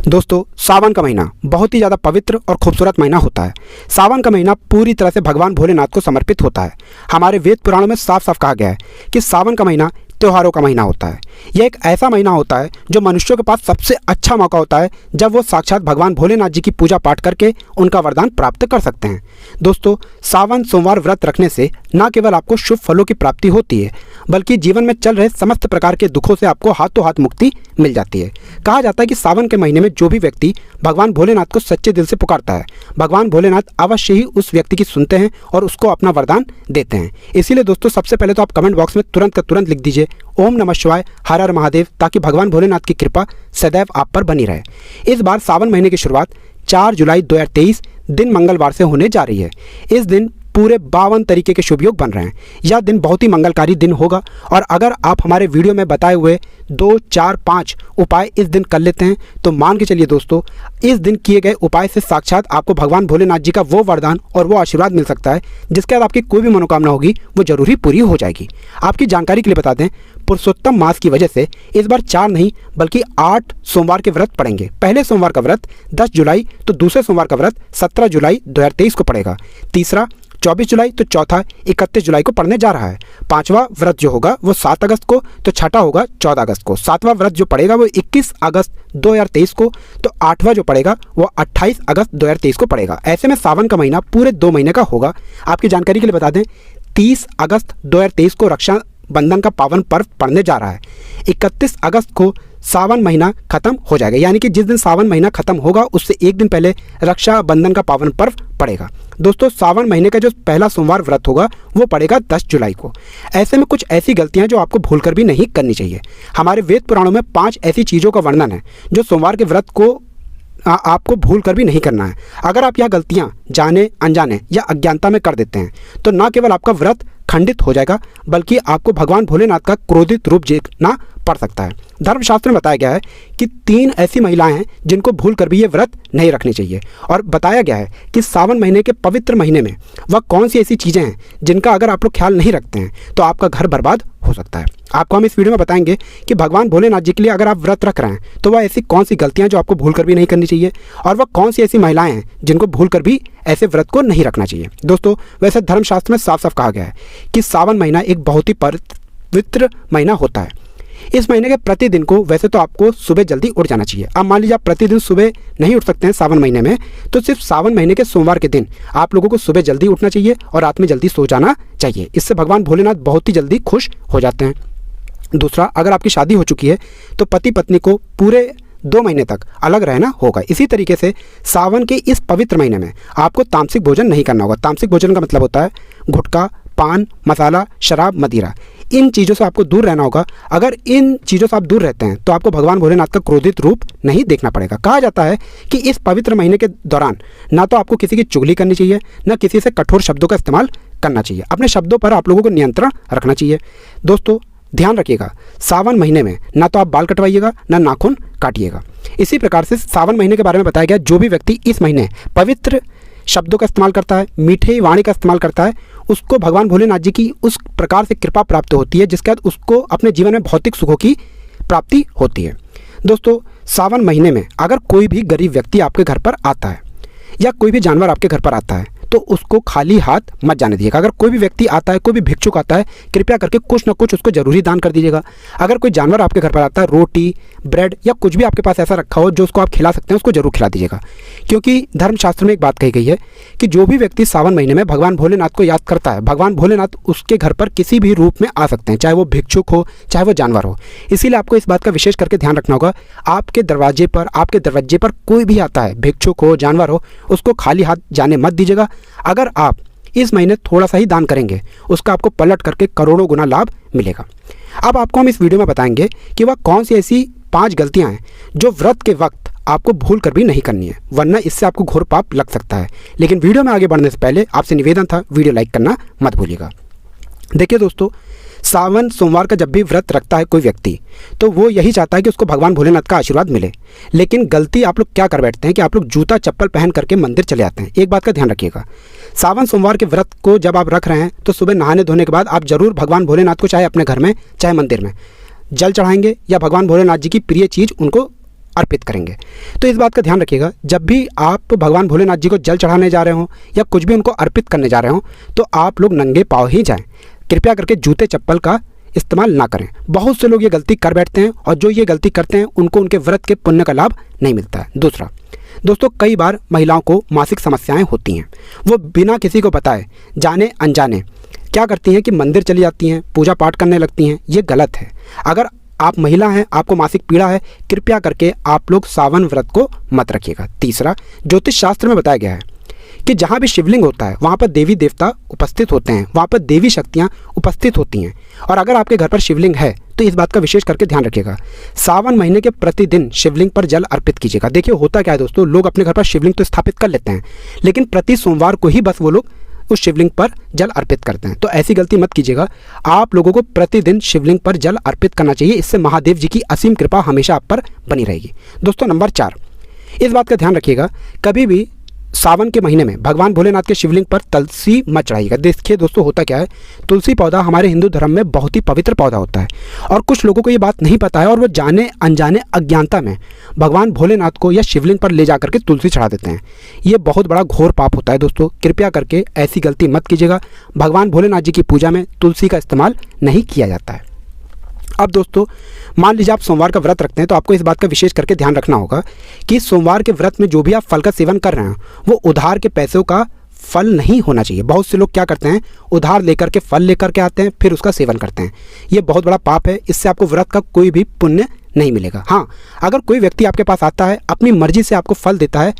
दोस्तों, सावन का महीना बहुत ही ज़्यादा पवित्र और खूबसूरत महीना होता है। सावन का महीना पूरी तरह से भगवान भोलेनाथ को समर्पित होता है। हमारे वेद पुराणों में साफ साफ कहा गया है कि सावन का महीना त्योहारों का महीना होता है। यह एक ऐसा महीना होता है जो मनुष्यों के पास सबसे अच्छा मौका होता है जब वो साक्षात भगवान भोलेनाथ जी की पूजा पाठ करके उनका वरदान प्राप्त कर सकते हैं। दोस्तों, सावन सोमवार व्रत रखने से न केवल आपको शुभ फलों की प्राप्ति होती है, बल्कि जीवन में चल रहे समस्त प्रकार के दुखों से आपको हाथों हाथ मुक्ति मिल जाती है। कहा जाता है कि सावन के महीने में जो भी व्यक्ति भगवान भोलेनाथ को सच्चे दिल से पुकारता है, भगवान भोलेनाथ अवश्य ही उस व्यक्ति की सुनते हैं और उसको अपना वरदान देते हैं। इसीलिए दोस्तों, सबसे पहले तो आप कमेंट बॉक्स में तुरंत का तुरंत लिख दीजिए ओम नमः शिवाय, हर हर महादेव, ताकि भगवान भोलेनाथ की कृपा सदैव आप पर बनी रहे। इस बार सावन महीने की शुरुआत 4 जुलाई 2023 दिन मंगलवार से होने जा रही है। इस दिन पूरे 52 तरीके के शुभ योग बन रहे हैं। यह दिन बहुत ही मंगलकारी दिन होगा और अगर आप हमारे वीडियो में बताए हुए 2, 4, 5 उपाय इस दिन कर लेते हैं तो मान के चलिए दोस्तों, इस दिन किए गए उपाय से साक्षात आपको भगवान भोलेनाथ जी का वो वरदान और वो आशीर्वाद मिल सकता है जिसके बाद आपकी कोई भी मनोकामना होगी वो जरूर ही पूरी हो जाएगी। आपकी जानकारी के लिए बता दें, पुरुषोत्तम मास की वजह से इस बार 4 नहीं बल्कि 8 सोमवार के व्रत पड़ेंगे। पहले सोमवार का व्रत 10 जुलाई तो दूसरे सोमवार का व्रत 17 जुलाई 2023 को पड़ेगा। तीसरा 24 जुलाई तो चौथा 31 जुलाई को पड़ने जा रहा है। 5वां व्रत जो होगा वो 7 अगस्त को, तो छठा होगा 14 अगस्त को। 7वां व्रत जो पड़ेगा वो 21 अगस्त 2023 को, तो 8वां जो पड़ेगा वो 28 अगस्त 2023 को पड़ेगा। ऐसे में सावन का महीना पूरे 2 महीने का होगा। आपकी जानकारी के लिए बता दें, 30 अगस्त 2023 को रक्षा बंधन का पावन पर्व पड़ने जा रहा है। 31 अगस्त को सावन महीना खत्म हो जाएगा, यानी कि जिस दिन सावन महीना खत्म होगा उससे एक दिन पहले रक्षा बंधन का पावन पर्व पड़ेगा। दोस्तों, सावन महीने का जो पहला सोमवार व्रत होगा वो पड़ेगा 10 जुलाई को। ऐसे में कुछ ऐसी गलतियां जो आपको भूलकर भी नहीं करनी चाहिए। हमारे वेद पुराणों में 5 ऐसी चीज़ों का वर्णन है जो सोमवार के व्रत को आपको भूल कर भी नहीं करना है। अगर आप यह गलतियां जाने अनजाने या अज्ञानता में कर देते हैं तो न केवल आपका व्रत खंडित हो जाएगा बल्कि आपको भगवान भोलेनाथ का क्रोधित रूप देखना पड़ सकता है। धर्मशास्त्र में बताया गया है कि 3 ऐसी महिलाएं हैं जिनको भूल कर भी ये व्रत नहीं रखनी चाहिए और बताया गया है कि सावन महीने के पवित्र महीने में वह कौन सी ऐसी चीज़ें हैं जिनका अगर आप लोग ख्याल नहीं रखते हैं तो आपका घर बर्बाद हो सकता है। आपको हम इस वीडियो में बताएंगे कि भगवान भोलेनाथ जी के लिए अगर आप व्रत रख रहे हैं तो वह ऐसी कौन सी गलतियां जो आपको भूल कर भी नहीं करनी चाहिए और वह कौन सी ऐसी महिलाएं हैं जिनको भूल कर भी ऐसे व्रत को नहीं रखना चाहिए। दोस्तों, वैसे धर्मशास्त्र में साफ साफ कहा गया है कि सावन महीना एक बहुत ही पवित्र महीना होता है। इस महीने के प्रतिदिन को वैसे तो आपको सुबह जल्दी उठ जाना चाहिए। अब मान लीजिए आप प्रतिदिन सुबह नहीं उठ सकते हैं सावन महीने में, तो सिर्फ सावन महीने के सोमवार के दिन आप लोगों को सुबह जल्दी उठना चाहिए और रात में जल्दी सो जाना चाहिए। इससे भगवान भोलेनाथ बहुत ही जल्दी खुश हो जाते हैं। दूसरा, अगर आपकी शादी हो चुकी है तो पति पत्नी को पूरे 2 महीने तक अलग रहना होगा। इसी तरीके से सावन के इस पवित्र महीने में आपको तामसिक भोजन नहीं करना होगा। तामसिक भोजन का मतलब होता है गुटखा, पान, मसाला, शराब, मदिरा, इन चीज़ों से आपको दूर रहना होगा। अगर इन चीज़ों से आप दूर रहते हैं तो आपको भगवान भोलेनाथ का क्रोधित रूप नहीं देखना पड़ेगा। कहा जाता है कि इस पवित्र महीने के दौरान ना तो आपको किसी की चुगली करनी चाहिए, ना किसी से कठोर शब्दों का इस्तेमाल करना चाहिए। अपने शब्दों पर आप लोगों को नियंत्रण रखना चाहिए। दोस्तों, ध्यान रखिएगा, सावन महीने में ना तो आप बाल कटवाइएगा ना नाखून काटिएगा। इसी प्रकार से सावन महीने के बारे में बताया गया, जो भी व्यक्ति इस महीने पवित्र शब्दों का इस्तेमाल करता है, मीठे वाणी का इस्तेमाल करता है, उसको भगवान भोलेनाथ जी की उस प्रकार से कृपा प्राप्त होती है जिसके बाद उसको अपने जीवन में भौतिक सुखों की प्राप्ति होती है। दोस्तों, सावन महीने में अगर कोई भी गरीब व्यक्ति आपके घर पर आता है या कोई भी जानवर आपके घर पर आता है तो उसको खाली हाथ मत जाने दीजिएगा। अगर कोई भी व्यक्ति आता है, कोई भी भिक्षुक आता है, कृपया करके कुछ ना कुछ उसको जरूरी दान कर दीजिएगा। अगर कोई जानवर आपके घर पर आता है, रोटी, ब्रेड या कुछ भी आपके पास ऐसा रखा हो जो उसको आप खिला सकते हैं, उसको जरूर खिला दीजिएगा। क्योंकि धर्मशास्त्र में एक बात कही गई है कि जो भी व्यक्ति सावन महीने में भगवान भोलेनाथ को याद करता है, भगवान भोलेनाथ उसके घर पर किसी भी रूप में आ सकते हैं, चाहे वो भिक्षुक हो चाहे वो जानवर हो। इसीलिए आपको इस बात का विशेष करके ध्यान रखना होगा, आपके दरवाजे पर कोई भी आता है, भिक्षुक हो जानवर हो, उसको खाली हाथ जाने मत दीजिएगा। अगर आप इस महीने थोड़ा सा ही दान करेंगे उसका आपको पलट करके करोड़ों गुना लाभ मिलेगा। अब आपको हम इस वीडियो में बताएंगे कि वह कौन सी ऐसी 5 गलतियां हैं जो व्रत के वक्त आपको भूल कर भी नहीं करनी है, वरना इससे आपको घोर पाप लग सकता है। लेकिन वीडियो में आगे बढ़ने से पहले आपसे निवेदन था, वीडियो लाइक करना मत भूलिएगा। देखिए दोस्तों, सावन सोमवार का जब भी व्रत रखता है कोई व्यक्ति तो वो यही चाहता है कि उसको भगवान भोलेनाथ का आशीर्वाद मिले। लेकिन गलती आप लोग क्या कर बैठते हैं कि आप लोग जूता चप्पल पहन करके मंदिर चले आते हैं। एक बात का ध्यान रखिएगा, सावन सोमवार के व्रत को जब आप रख रहे हैं तो सुबह नहाने धोने के बाद आप जरूर भगवान भोलेनाथ को चाहे अपने घर में चाहे मंदिर में जल चढ़ाएंगे या भगवान भोलेनाथ जी की प्रिय चीज़ उनको अर्पित करेंगे। तो इस बात का ध्यान रखिएगा, जब भी आप भगवान भोलेनाथ जी को जल चढ़ाने जा रहे हो या कुछ भी उनको अर्पित करने जा रहे हो तो आप लोग नंगे पाँव ही जाएं। कृपया करके जूते चप्पल का इस्तेमाल ना करें। बहुत से लोग ये गलती कर बैठते हैं और जो ये गलती करते हैं उनको उनके व्रत के पुण्य का लाभ नहीं मिलता है। दूसरा दोस्तों, कई बार महिलाओं को मासिक समस्याएं होती हैं, वो बिना किसी को बताए जाने अनजाने क्या करती हैं कि मंदिर चली जाती हैं, पूजा पाठ करने लगती हैं। ये गलत है। अगर आप महिला हैं, आपको मासिक पीड़ा है, कृपया करके आप लोग सावन व्रत को मत रखिएगा। तीसरा, ज्योतिष शास्त्र में बताया गया है कि जहाँ भी शिवलिंग होता है वहाँ पर देवी देवता उपस्थित होते हैं, वहाँ पर देवी शक्तियाँ उपस्थित होती हैं। और अगर आपके घर पर शिवलिंग है तो इस बात का विशेष करके ध्यान रखिएगा, सावन महीने के प्रतिदिन शिवलिंग पर जल अर्पित कीजिएगा। देखिए होता क्या है दोस्तों, लोग अपने घर पर शिवलिंग तो स्थापित कर लेते हैं लेकिन प्रति सोमवार को ही बस वो लोग उस शिवलिंग पर जल अर्पित करते हैं। तो ऐसी गलती मत कीजिएगा। आप लोगों को प्रतिदिन शिवलिंग पर जल अर्पित करना चाहिए, इससे महादेव जी की असीम कृपा हमेशा आप पर बनी रहेगी। दोस्तों नंबर 4, इस बात का ध्यान रखिएगा, कभी भी सावन के महीने में भगवान भोलेनाथ के शिवलिंग पर तुलसी मत चढ़ाइएगा। देखिए दोस्तों होता क्या है, तुलसी पौधा हमारे हिंदू धर्म में बहुत ही पवित्र पौधा होता है और कुछ लोगों को ये बात नहीं पता है और वो जाने अनजाने अज्ञानता में भगवान भोलेनाथ को या शिवलिंग पर ले जा करके तुलसी चढ़ा देते हैं। ये बहुत बड़ा घोर पाप होता है दोस्तों, कृपया करके ऐसी गलती मत कीजिएगा। भगवान भोलेनाथ जी की पूजा में तुलसी का इस्तेमाल नहीं किया जाता है। अब दोस्तों मान लीजिए आप सोमवार का व्रत रखते हैं तो आपको इस बात का विशेष करके ध्यान रखना होगा कि सोमवार के व्रत में जो भी आप फल का सेवन कर रहे हैं वो उधार के पैसों का फल नहीं होना चाहिए। बहुत से लोग क्या करते हैं, उधार लेकर के फल लेकर के आते हैं फिर उसका सेवन करते हैं। ये बहुत बड़ा पाप है, इससे आपको व्रत का कोई भी पुण्य नहीं मिलेगा। हाँ, अगर कोई व्यक्ति आपके पास आता है अपनी मर्जी से आपको फल देता है,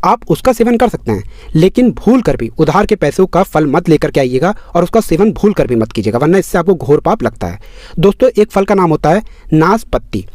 आप उसका सेवन कर सकते हैं, लेकिन भूल कर भी उधार के पैसों का फल मत लेकर के आइएगा और उसका सेवन भूल कर भी मत कीजिएगा, वरना इससे आपको घोर पाप लगता है। दोस्तों एक फल का नाम होता है नाशपत्ती।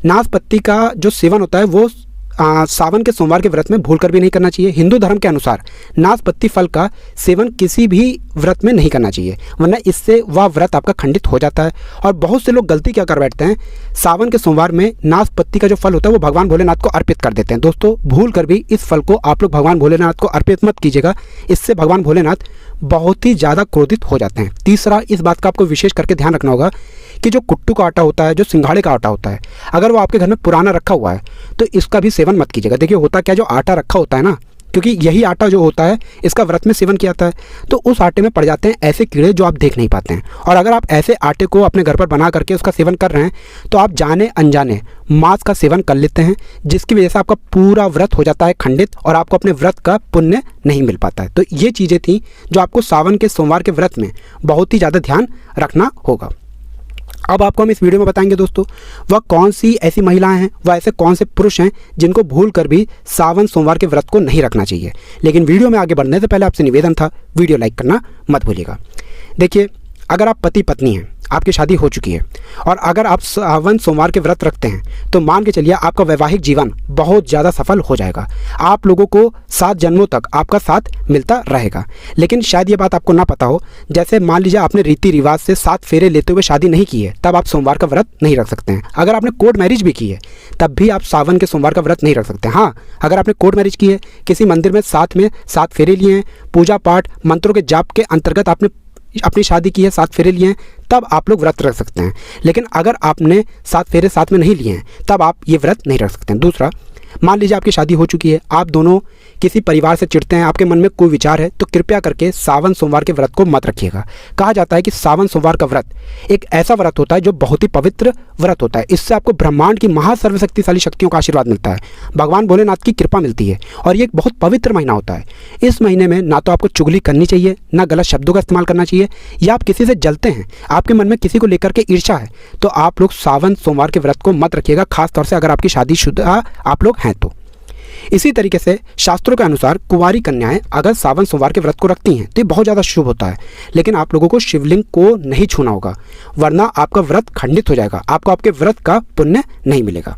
नाशपत्ती का जो सेवन होता है वो सावन के सोमवार के व्रत में भूल कर भी नहीं करना चाहिए। हिंदू धर्म के अनुसार नाशपत्ती फल का सेवन किसी भी व्रत में नहीं करना चाहिए, वरना इससे वह व्रत आपका खंडित हो जाता है। और बहुत से लोग गलती क्या कर बैठते हैं, सावन के सोमवार में नाशपत्ती का जो फल होता है वो भगवान भोलेनाथ को अर्पित कर देते हैं। दोस्तों भूल कर भी इस फल को आप लोग भगवान भोलेनाथ को अर्पित मत कीजिएगा, इससे भगवान भोलेनाथ बहुत ही ज़्यादा क्रोधित हो जाते हैं। तीसरा, इस बात का आपको विशेष करके ध्यान रखना होगा कि जो कुट्टू का आटा होता है, जो सिंघाड़े का आटा होता है, अगर वो आपके घर में पुराना रखा हुआ है तो इसका भी सेवन मत कीजिएगा। देखिए होता क्या, जो आटा रखा होता है ना, क्योंकि यही आटा जो होता है इसका व्रत में सेवन किया जाता है, तो उस आटे में पड़ जाते हैं ऐसे कीड़े जो आप देख नहीं पाते हैं। और अगर आप ऐसे आटे को अपने घर पर बना करके उसका सेवन कर रहे हैं तो आप जाने अनजाने मांस का सेवन कर लेते हैं, जिसकी वजह से आपका पूरा व्रत हो जाता है खंडित और आपको अपने व्रत का पुण्य नहीं मिल पाता है। तो ये चीज़ें थी जो आपको सावन के सोमवार के व्रत में बहुत ही ज़्यादा ध्यान रखना होगा। अब आपको हम इस वीडियो में बताएंगे दोस्तों वह कौन सी ऐसी महिलाएं हैं, वह ऐसे कौन से पुरुष हैं जिनको भूल कर भी सावन सोमवार के व्रत को नहीं रखना चाहिए। लेकिन वीडियो में आगे बढ़ने से पहले आपसे निवेदन था, वीडियो लाइक करना मत भूलिएगा। देखिए अगर आप पति पत्नी हैं, आपकी शादी हो चुकी है और अगर आप सावन सोमवार के व्रत रखते हैं तो मान के चलिए आपका वैवाहिक जीवन बहुत ज़्यादा सफल हो जाएगा। आप लोगों को 7 जन्मों तक आपका साथ मिलता रहेगा। लेकिन शायद ये बात आपको ना पता हो, जैसे मान लीजिए आपने रीति रिवाज से 7 फेरे लेते हुए शादी नहीं की है, तब आप सोमवार का व्रत नहीं रख सकते हैं। अगर आपने कोर्ट मैरिज भी की है तब भी आप सावन के सोमवार का व्रत नहीं रख सकते। हाँ, अगर आपने कोर्ट मैरिज की है, किसी मंदिर में 7 फेरे लिए हैं, पूजा पाठ मंत्रों के जाप के अंतर्गत आपने अपनी शादी की है, 7 फेरे लिए हैं, तब आप लोग व्रत रख सकते हैं। लेकिन अगर आपने 7 फेरे साथ में नहीं लिए हैं तब आप ये व्रत नहीं रख सकते हैं। दूसरा, मान लीजिए आपकी शादी हो चुकी है, आप दोनों किसी परिवार से चिढ़ते हैं, आपके मन में कोई विचार है, तो कृपया करके सावन सोमवार के व्रत को मत रखिएगा। कहा जाता है कि सावन सोमवार का व्रत एक ऐसा व्रत होता है जो बहुत ही पवित्र व्रत होता है। इससे आपको ब्रह्मांड की महासर्वशक्तिशाली शक्तियों का आशीर्वाद मिलता है, भगवान भोलेनाथ की कृपा मिलती है और ये एक बहुत पवित्र महीना होता है। इस महीने में ना तो आपको चुगली करनी चाहिए, ना गलत शब्दों का इस्तेमाल करना चाहिए, या आप किसी से जलते हैं, आपके मन में किसी को लेकर के ईर्ष्या है, तो आप लोग सावन सोमवार के व्रत को मत रखिएगा, खासतौर से अगर आपकी शादीशुदा आप लोग हैं तो। इसी तरीके से शास्त्रों के अनुसार कुंवारी कन्याएं अगर सावन सोमवार के व्रत को रखती हैं तो ये बहुत ज़्यादा शुभ होता है। लेकिन आप लोगों को शिवलिंग को नहीं छूना होगा, वरना आपका व्रत खंडित हो जाएगा, आपको आपके व्रत का पुण्य नहीं मिलेगा।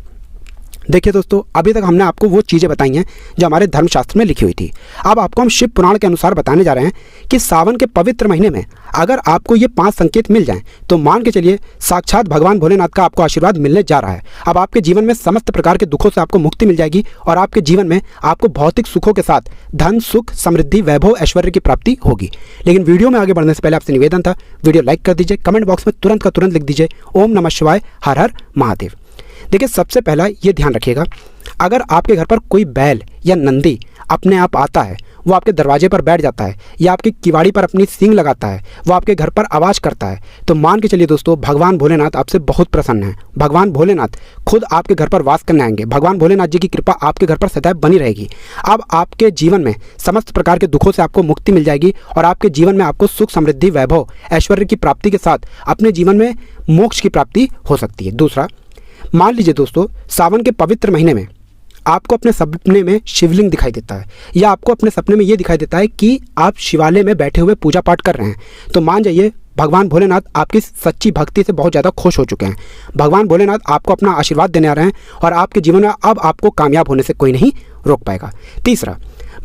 देखिए दोस्तों, अभी तक हमने आपको वो चीज़ें बताई हैं जो हमारे धर्मशास्त्र में लिखी हुई थी। अब आपको हम शिव पुराण के अनुसार बताने जा रहे हैं कि सावन के पवित्र महीने में अगर आपको ये 5 संकेत मिल जाएं तो मान के चलिए साक्षात भगवान भोलेनाथ का आपको आशीर्वाद मिलने जा रहा है। अब आपके जीवन में समस्त प्रकार के दुखों से आपको मुक्ति मिल जाएगी और आपके जीवन में आपको भौतिक सुखों के साथ धन, सुख, समृद्धि, वैभव, ऐश्वर्य की प्राप्ति होगी। लेकिन वीडियो में आगे बढ़ने से पहले आपसे निवेदन था, वीडियो लाइक कर दीजिए, कमेंट बॉक्स में तुरंत का तुरंत लिख दीजिए ओम नमः शिवाय, हर हर महादेव। देखिए, सबसे पहला ये ध्यान रखिएगा, अगर आपके घर पर कोई बैल या नंदी अपने आप आता है, वो आपके दरवाजे पर बैठ जाता है या आपकी किवाड़ी पर अपनी सींग लगाता है, वो आपके घर पर आवाज़ करता है, तो मान के चलिए दोस्तों, भगवान भोलेनाथ आपसे बहुत प्रसन्न हैं। भगवान भोलेनाथ खुद आपके घर पर वास करने आएंगे। भगवान भोलेनाथ जी की कृपा आपके घर पर सदैव बनी रहेगी। अब आपके जीवन में समस्त प्रकार के दुखों से आपको मुक्ति मिल जाएगी और आपके जीवन में आपको सुख, समृद्धि, वैभव, ऐश्वर्य की प्राप्ति के साथ अपने जीवन में मोक्ष की प्राप्ति हो सकती है। दूसरा, मान लीजिए दोस्तों, सावन के पवित्र महीने में आपको अपने सपने में शिवलिंग दिखाई देता है या आपको अपने सपने में ये दिखाई देता है कि आप शिवालय में बैठे हुए पूजा पाठ कर रहे हैं, तो मान जाइए भगवान भोलेनाथ आपकी सच्ची भक्ति से बहुत ज़्यादा खुश हो चुके हैं। भगवान भोलेनाथ आपको अपना आशीर्वाद देने आ रहे हैं और आपके जीवन में अब आपको कामयाब होने से कोई नहीं रोक पाएगा। तीसरा,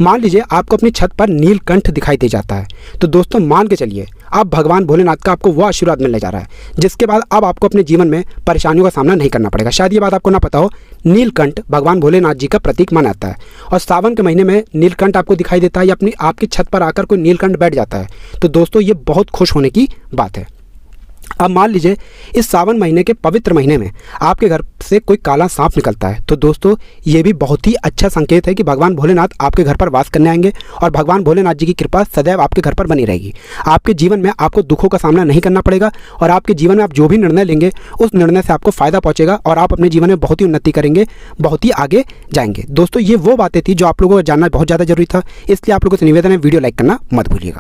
मान लीजिए आपको अपनी छत पर नीलकंठ दिखाई दे जाता है, तो दोस्तों मान के चलिए अब भगवान भोलेनाथ का आपको वो आशीर्वाद मिलने जा रहा है जिसके बाद अब आपको अपने जीवन में परेशानियों का सामना नहीं करना पड़ेगा। शायद ये बात आपको ना पता हो, नीलकंठ भगवान भोलेनाथ जी का प्रतीक माना जाता है और सावन के महीने में नीलकंठ आपको दिखाई देता है या अपनी आपकी छत पर आकर कोई नीलकंठ बैठ जाता है, तो दोस्तों ये बहुत खुश होने की बात है। अब मान लीजिए इस सावन महीने के पवित्र महीने में आपके घर से कोई काला सांप निकलता है, तो दोस्तों ये भी बहुत ही अच्छा संकेत है कि भगवान भोलेनाथ आपके घर पर वास करने आएंगे और भगवान भोलेनाथ जी की कृपा सदैव आपके घर पर बनी रहेगी। आपके जीवन में आपको दुखों का सामना नहीं करना पड़ेगा और आपके जीवन में आप जो भी निर्णय लेंगे उस निर्णय से आपको फ़ायदा पहुँचेगा और आप अपने जीवन में बहुत ही उन्नति करेंगे, बहुत ही आगे जाएंगे। दोस्तों ये वो बातें थी जो आप लोगों को जानना बहुत ज़्यादा जरूरी था, इसलिए आप लोगों से निवेदन है वीडियो लाइक करना मत भूलिएगा।